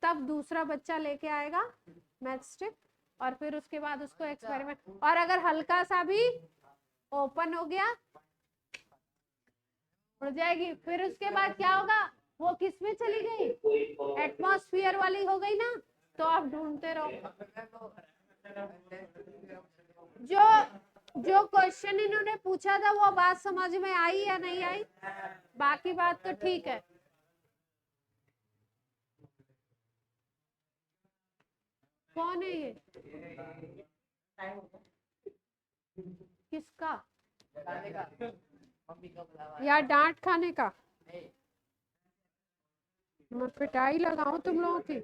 तब दूसरा बच्चा लेके आएगा मैच स्टिक, और फिर उसके बाद उसको एक्सपेरिमेंट, और अगर हल्का सा भी ओपन हो गया उड़ जाएगी। फिर उसके बाद क्या होगा? वो किस में चली गई? एटमॉस्फेयर वाली हो गई ना, तो आप ढूंढते रहो। जो क्वेश्चन इन्होंने पूछा था वो बात समझ में आई या नहीं आई? बाकी बात तो ठीक है। कौन है ये? किसका? या डांट खाने का? मैं पिटाई लगाऊं तुम लोगों की?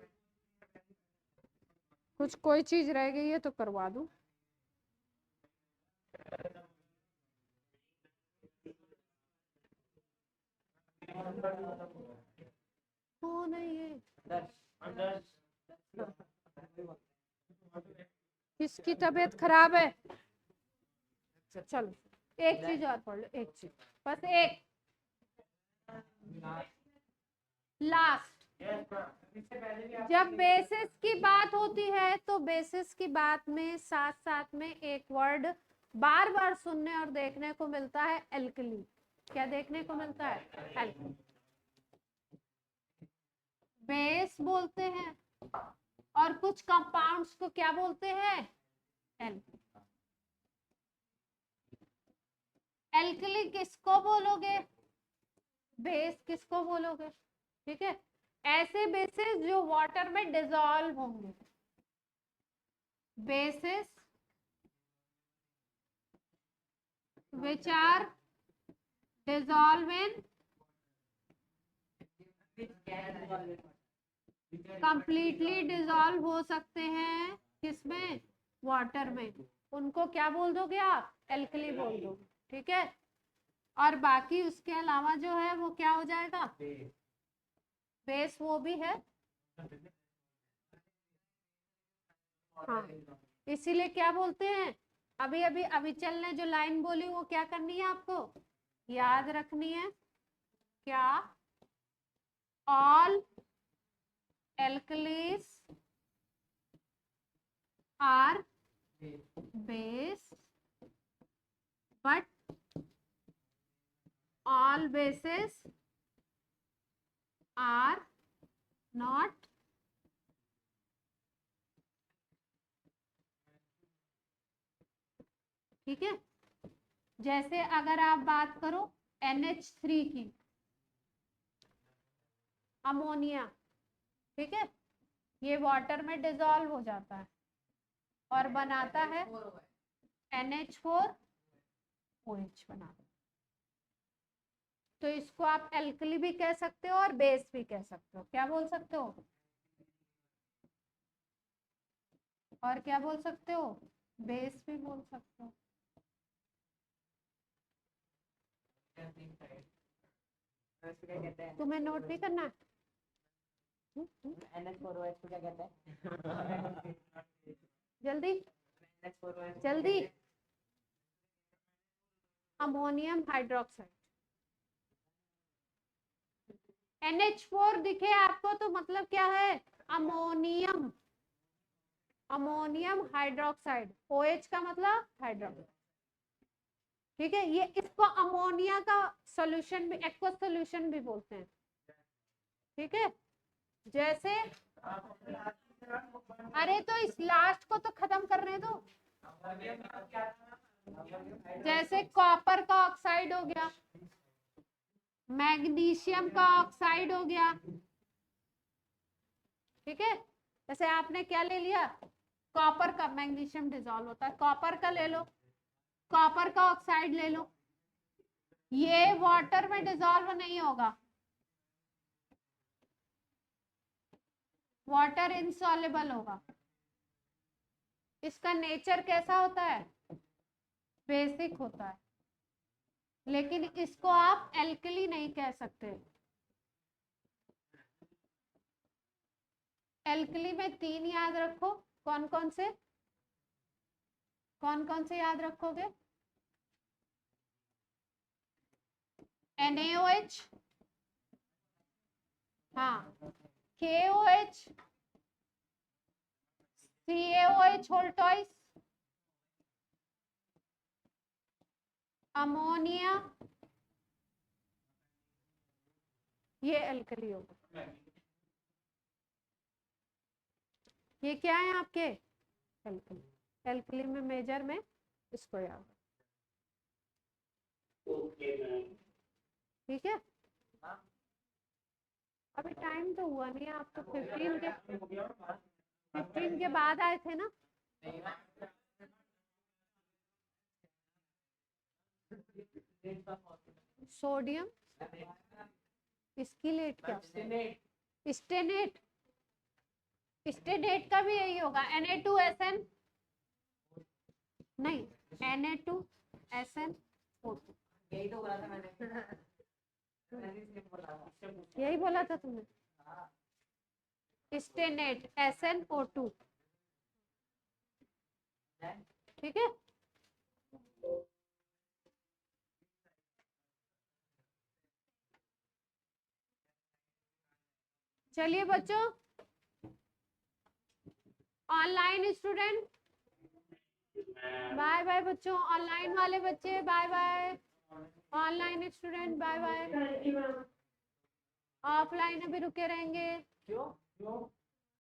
कुछ कोई चीज रह गई है तो करवा दूं। कौन है ये? किसकी तबीयत खराब है? चलो एक चीज और पढ़ लो, एक चीज, बस एक लास्ट। जब बेसिस की बात होती है तो बेसिस की बात में साथ साथ में एक वर्ड बार बार सुनने और देखने को मिलता है, एल्कली। क्या देखने को मिलता है? एल्कली। बेस बोलते हैं, और कुछ कंपाउंड्स को क्या बोलते हैं? एल्कली। एल्कली किसको बोलोगे? बेस किसको बोलोगे? ठीक है, ऐसे बेसिस जो वाटर में डिसॉल्व होंगे, basis which are dissolve in completely dissolve हो सकते हैं किसमें? वाटर में, उनको क्या बोल दोगे आप? एल्कली बोल दोगे, ठीक है। और बाकी उसके अलावा जो है वो क्या हो जाएगा? बेस वो भी है, हाँ। इसीलिए क्या बोलते हैं, अभी अभी अविचल ने जो लाइन बोली वो क्या करनी है आपको? याद रखनी है। क्या? All alkalis are base but all bases are not ठीक है। जैसे अगर आप बात करो NH3 की, अमोनिया, ठीक है, ये वाटर में डिसॉल्व हो जाता है और बनाता है NH4OH बनाता है। तो इसको आप एल्कली भी कह सकते हो और बेस भी कह सकते हो। क्या बोल सकते हो? और क्या बोल सकते हो? बेस भी बोल सकते हो। तुम्हें नोट भी करना है? NH4OH को क्या कहते हैं? जल्दी जल्दी। Ammonium hydroxide. NH4 दिखे आपको तो मतलब क्या है? Ammonium, ammonium hydroxide. OH का मतलब हाइड्रोक्साइड, ठीक है। ये इसको अमोनिया का सॉल्यूशन भी, एक्वस सॉल्यूशन भी बोलते हैं, ठीक है। जैसे अरे तो इस लास्ट को तो खत्म करने दो। जैसे कॉपर का ऑक्साइड हो गया, मैग्नीशियम का ऑक्साइड हो गया, ठीक है। जैसे आपने क्या ले लिया? कॉपर का, मैग्नीशियम डिसॉल्व होता है, कॉपर का ले लो, कॉपर का ऑक्साइड ले लो, ये वाटर में डिसॉल्व नहीं होगा, वाटर इनसॉल्युबल होगा। इसका नेचर कैसा होता है? बेसिक होता है, लेकिन इसको आप एल्कली नहीं कह सकते। एल्कली में 3 याद रखो। कौन कौन से? कौन कौन से याद रखोगे? NaOH, हाँ, KOH, CaOH होल टॉइस, अमोनिया, ये एल्कली होगा। ये क्या है आपके? एल्कली। एल्कली में मेजर में इसको याद, ठीक है। अभी टाइम तो हुआ नहीं, आप तो 15 के बाद आए थे ना। सोडियम इसकी लेट क्या? स्टेनेट, स्टेनेट का भी यही होगा, Na2SN नहीं, Na2SnO2। यही तो बोला था मैंने। यही बोला था तुमने, स्टेनेट SnO2, ठीक है। चलिए बच्चों, ऑनलाइन स्टूडेंट बाय बाय, बच्चों ऑनलाइन वाले बच्चे bye bye, online student bye bye, offline अभी रुके रहेंगे। क्यों?